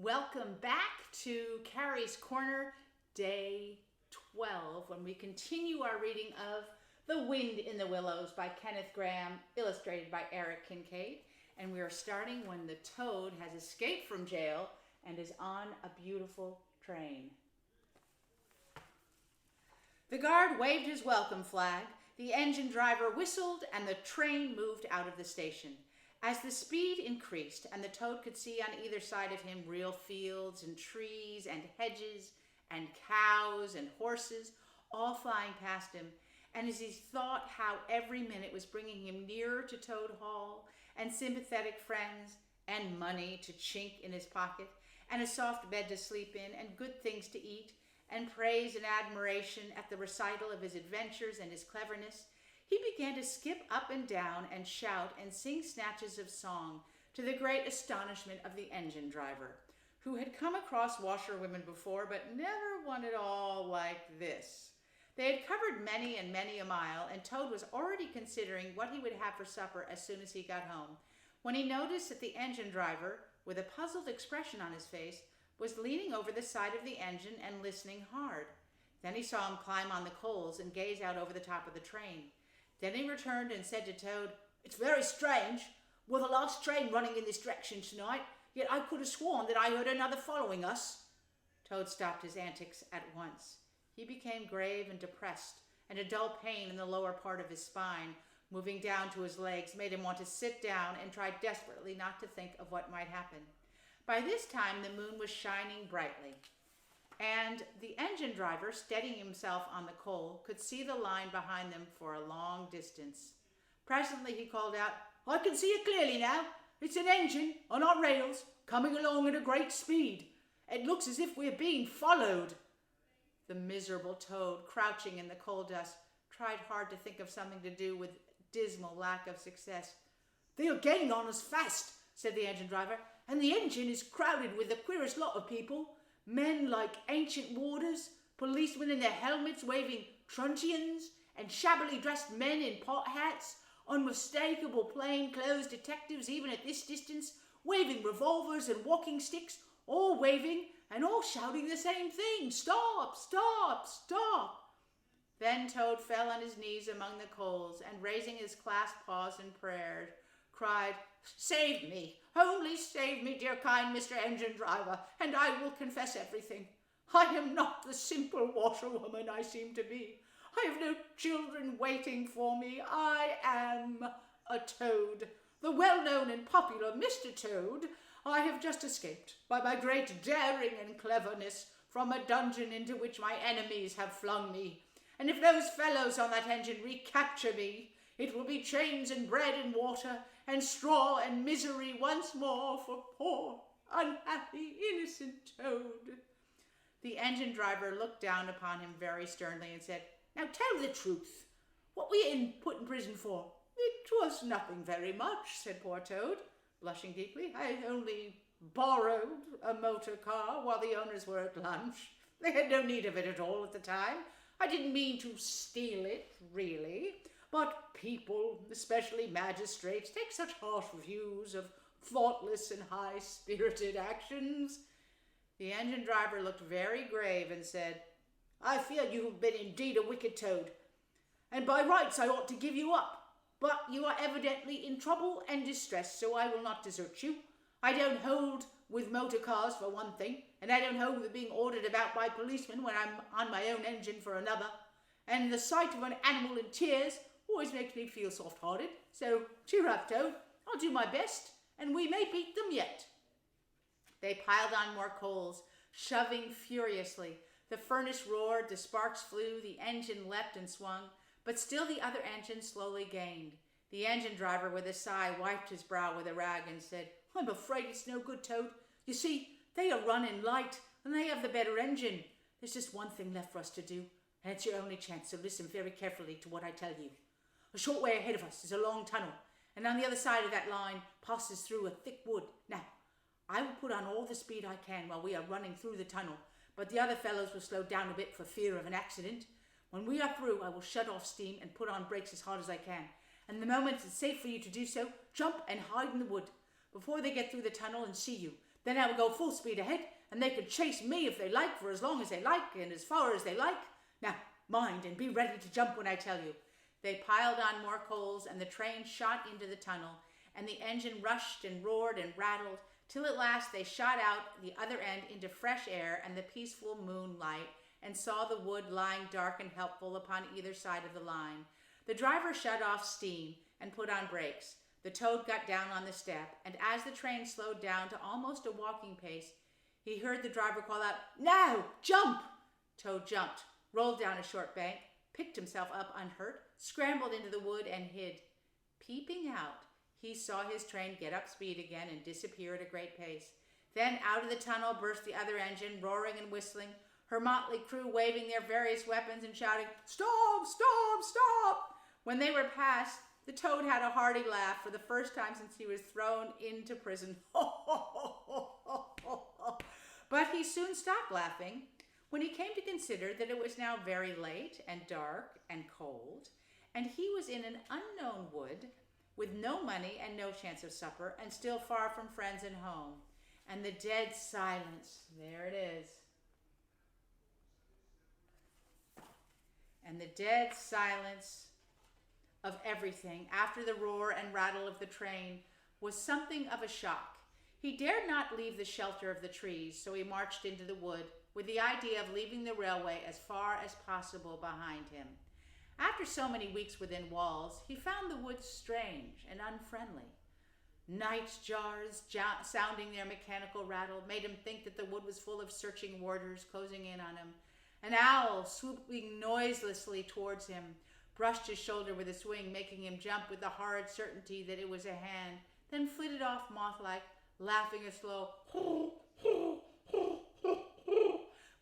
Welcome back to Carrie's Corner, day 12, when we continue our reading of The Wind in the Willows by Kenneth Grahame, illustrated by Eric Kincaid. And we are starting when the toad has escaped from jail and is on a beautiful train. The guard waved his welcome flag, the engine driver whistled, and the train moved out of the station. As the speed increased and the toad could see on either side of him real fields and trees and hedges and cows and horses all flying past him, and as he thought how every minute was bringing him nearer to Toad Hall and sympathetic friends and money to chink in his pocket and a soft bed to sleep in and good things to eat and praise and admiration at the recital of his adventures and his cleverness, he began to skip up and down and shout and sing snatches of song, to the great astonishment of the engine driver, who had come across washerwomen before, but never one at all like this. They had covered many and many a mile, and Toad was already considering what he would have for supper as soon as he got home, when he noticed that the engine driver, with a puzzled expression on his face, was leaning over the side of the engine and listening hard. Then he saw him climb on the coals and gaze out over the top of the train. Then he returned and said to Toad, "It's very strange. We're the last train running in this direction tonight, yet I could have sworn that I heard another following us." Toad stopped his antics at once. He became grave and depressed, and a dull pain in the lower part of his spine, moving down to his legs, made him want to sit down and try desperately not to think of what might happen. By this time the moon was shining brightly, and the engine driver, steadying himself on the coal, could see the line behind them for a long distance. Presently he called out, "I can see it clearly now. It's an engine on our rails, coming along at a great speed. It looks as if we're being followed." The miserable Toad, crouching in the coal dust, tried hard to think of something to do with dismal lack of success. "They are getting on us fast," said the engine driver, "and the engine is crowded with the queerest lot of people. Men like ancient warders, policemen in their helmets waving truncheons, and shabbily dressed men in pot hats, unmistakable plain-clothes detectives even at this distance, waving revolvers and walking sticks, all waving and all shouting the same thing, 'Stop, stop, stop!'" Then Toad fell on his knees among the coals and, raising his clasped paws in prayer, cried, "Save me, only save me, dear kind Mr. Engine Driver, and I will confess everything. I am not the simple washerwoman I seem to be. I have no children waiting for me. I am a Toad, the well-known and popular Mr. Toad. I have just escaped, by my great daring and cleverness, from a dungeon into which my enemies have flung me. And if those fellows on that engine recapture me, it will be chains and bread and water, and straw and misery once more for poor, unhappy, innocent Toad." The engine driver looked down upon him very sternly and said, "Now tell the truth. What were you put in prison for?" "It was nothing very much," said poor Toad, blushing deeply. "I only borrowed a motor car while the owners were at lunch. They had no need of it at all at the time. I didn't mean to steal it, really. But people, especially magistrates, take such harsh views of thoughtless and high-spirited actions." The engine driver looked very grave and said, "I fear you have been indeed a wicked Toad, and by rights I ought to give you up. But you are evidently in trouble and distress, so I will not desert you. I don't hold with motor cars for one thing, and I don't hold with being ordered about by policemen when I'm on my own engine for another. And the sight of an animal in tears always makes me feel soft-hearted. So cheer up, Toad. I'll do my best, and we may beat them yet." They piled on more coals, shoving furiously. The furnace roared, the sparks flew, the engine leapt and swung, but still the other engine slowly gained. The engine driver, with a sigh, wiped his brow with a rag and said, "I'm afraid it's no good, Toad. You see, they are running light, and they have the better engine. There's just one thing left for us to do, and it's your only chance, so listen very carefully to what I tell you. A short way ahead of us is a long tunnel, and on the other side of that line passes through a thick wood. Now, I will put on all the speed I can while we are running through the tunnel, but the other fellows will slow down a bit for fear of an accident. When we are through, I will shut off steam and put on brakes as hard as I can, and the moment it's safe for you to do so, jump and hide in the wood. Before they get through the tunnel and see you, Then I would go full speed ahead, and they could chase me if they like for as long as they like and as far as they like. Now, mind and be ready to jump when I tell you." They piled on more coals, and the train shot into the tunnel, and the engine rushed and roared and rattled, till at last they shot out the other end into fresh air and the peaceful moonlight, and saw the wood lying dark and helpful upon either side of the line. The driver shut off steam and put on brakes. The toad got down on the step, and as the train slowed down to almost a walking pace, he heard the driver call out, "Now, jump!" Toad jumped, rolled down a short bank, picked himself up unhurt, scrambled into the wood, and hid. Peeping out, he saw his train get up speed again and disappear at a great pace. Then out of the tunnel burst the other engine, roaring and whistling, her motley crew waving their various weapons and shouting, "Stop! Stop! Stop!" When they were past, the toad had a hearty laugh for the first time since he was thrown into prison. But he soon stopped laughing when he came to consider that it was now very late and dark and cold, and he was in an unknown wood with no money and no chance of supper, and still far from friends and home. And the dead silence, there it is. And the dead silence of everything after the roar and rattle of the train was something of a shock. He dared not leave the shelter of the trees, so he marched into the wood with the idea of leaving the railway as far as possible behind him. After so many weeks within walls, he found the woods strange and unfriendly. Night jars sounding their mechanical rattle made him think that the wood was full of searching warders closing in on him. An owl, swooping noiselessly towards him, brushed his shoulder with its wing, making him jump with the horrid certainty that it was a hand, then flitted off moth-like, laughing a slow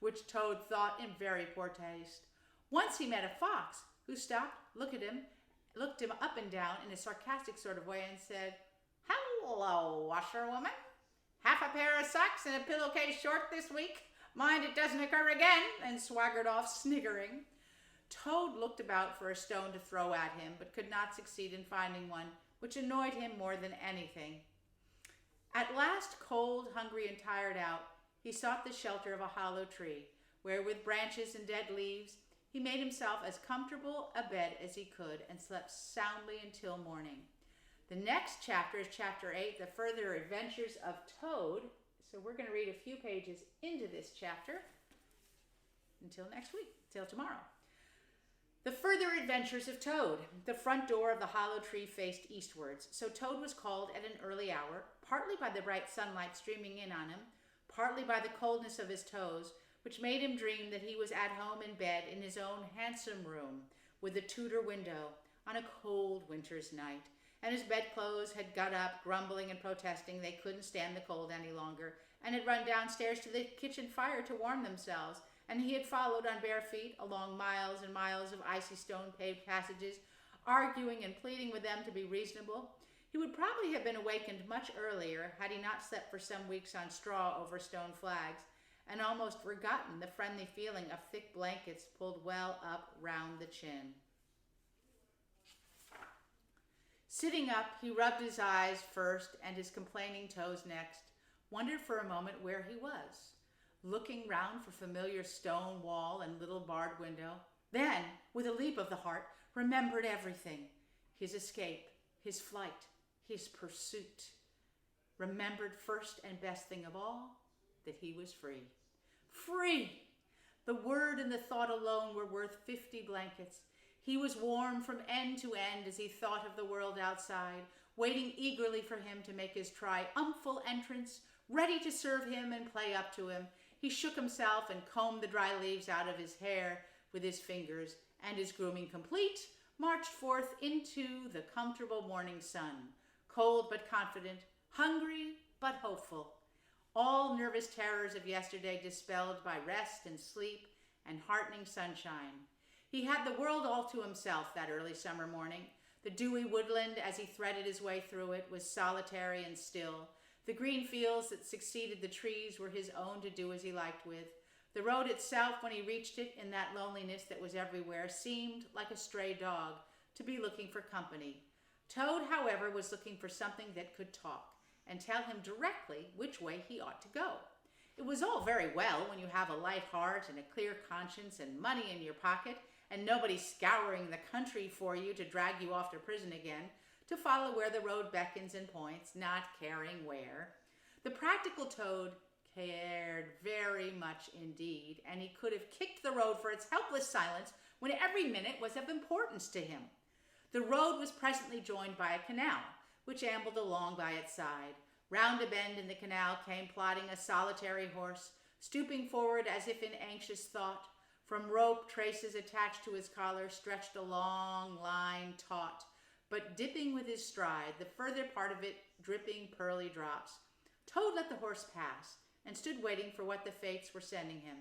which Toad thought in very poor taste. Once he met a fox, who stopped, looked him up and down in a sarcastic sort of way, and said, "Hello, washerwoman. Half a pair of socks and a pillowcase short this week. Mind it doesn't occur again," and swaggered off sniggering. Toad looked about for a stone to throw at him, but could not succeed in finding one, which annoyed him more than anything. At last, cold, hungry, and tired out, he sought the shelter of a hollow tree, where with branches and dead leaves he made himself as comfortable a bed as he could and slept soundly until morning. The next chapter is chapter 8, The Further Adventures of Toad. So we're going to read a few pages into this chapter until next week, till tomorrow. The Further Adventures of Toad. The front door of the hollow tree faced eastwards, so Toad was called at an early hour, partly by the bright sunlight streaming in on him, partly by the coldness of his toes, which made him dream that he was at home in bed in his own handsome room with a Tudor window on a cold winter's night, and his bedclothes had got up, grumbling and protesting they couldn't stand the cold any longer, and had run downstairs to the kitchen fire to warm themselves, and he had followed on bare feet along miles and miles of icy stone-paved passages, arguing and pleading with them to be reasonable. He would probably have been awakened much earlier had he not slept for some weeks on straw over stone flags, and almost forgotten the friendly feeling of thick blankets pulled well up round the chin. Sitting up, he rubbed his eyes first and his complaining toes next, wondered for a moment where he was, looking round for familiar stone wall and little barred window, then, with a leap of the heart, remembered everything, his escape, his flight, his pursuit. Remembered first and best thing of all, that he was free. Free! The word and the thought alone were worth 50 blankets. He was warm from end to end as he thought of the world outside, waiting eagerly for him to make his triumphal entrance, ready to serve him and play up to him. He shook himself and combed the dry leaves out of his hair with his fingers, and his grooming complete, marched forth into the comfortable morning sun, cold but confident, hungry but hopeful. All nervous terrors of yesterday dispelled by rest and sleep and heartening sunshine. He had the world all to himself that early summer morning. The dewy woodland, as he threaded his way through it, was solitary and still. The green fields that succeeded the trees were his own to do as he liked with. The road itself, when he reached it in that loneliness that was everywhere, seemed like a stray dog, to be looking for company. Toad, however, was looking for something that could talk, and tell him directly which way he ought to go. It was all very well when you have a light heart and a clear conscience and money in your pocket and nobody scouring the country for you to drag you off to prison again, to follow where the road beckons and points, not caring where. The practical toad cared very much indeed, and he could have kicked the road for its helpless silence when every minute was of importance to him. The road was presently joined by a canal, which ambled along by its side. Round a bend in the canal came plodding a solitary horse, stooping forward as if in anxious thought. From rope traces attached to his collar stretched a long line taut, but dipping with his stride, the further part of it dripping pearly drops. Toad let the horse pass, and stood waiting for what the fates were sending him.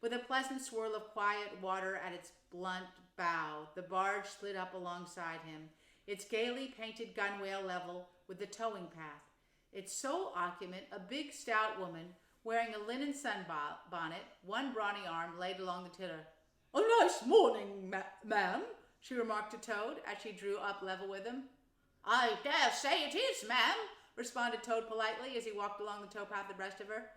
With a pleasant swirl of quiet water at its blunt bow, the barge slid up alongside him, its gaily painted gunwale level with the towing path. Its sole occupant, a big, stout woman, wearing a linen sunbonnet, one brawny arm laid along the tiller. "A nice morning, ma'am," she remarked to Toad as she drew up level with him. "I dare say it is, ma'am," responded Toad politely as he walked along the towpath abreast of her.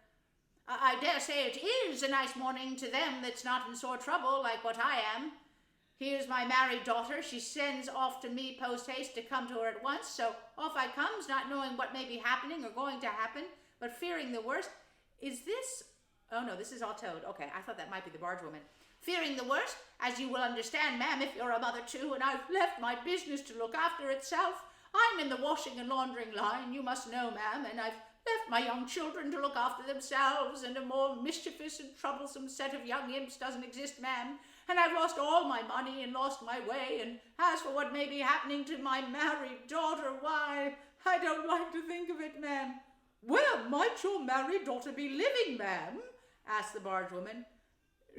"I dare say it is a nice morning to them that's not in sore trouble like what I am. Here's my married daughter. She sends off to me post-haste to come to her at once, so off I comes, not knowing what may be happening or going to happen, but fearing the worst. Is this... Oh, no, this is all Toad. Okay, I thought that might be the barge woman. Fearing the worst, as you will understand, ma'am, if you're a mother too, and I've left my business to look after itself. I'm in the washing and laundering line, you must know, ma'am, and I've left my young children to look after themselves, and a more mischievous and troublesome set of young imps doesn't exist, ma'am, and I've lost all my money and lost my way, and as for what may be happening to my married daughter, why, I don't like to think of it, ma'am." "Where might your married daughter be living, ma'am?" asked the barge woman.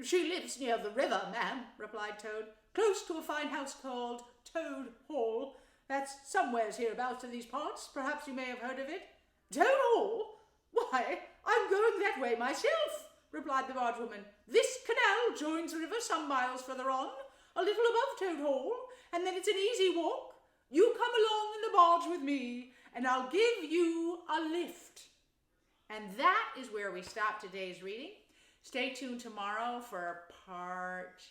"She lives near the river, ma'am," replied Toad, "close to a fine house called Toad Hall. That's somewheres hereabouts in these parts. Perhaps you may have heard of it." "Toad Hall? Why, I'm going that way myself," replied the barge woman. "This canal joins the river some miles further on, a little above Toad Hall, and then it's an easy walk. You come along in the barge with me, and I'll give you a lift." And that is where we stop today's reading. Stay tuned tomorrow for part,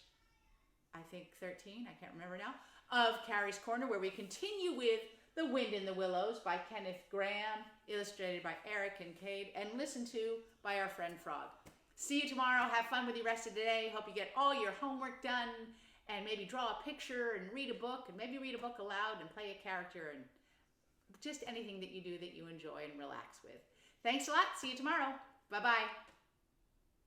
I think 13, I can't remember now, of Carrie's Corner, where we continue with The Wind in the Willows by Kenneth Grahame, illustrated by Eric Kincaid, and listened to by our friend Frog. See you tomorrow. Have fun with the rest of the day. Hope you get all your homework done, and maybe draw a picture and read a book, and maybe read a book aloud and play a character, and just anything that you do that you enjoy and relax with. Thanks a lot. See you tomorrow. Bye-bye.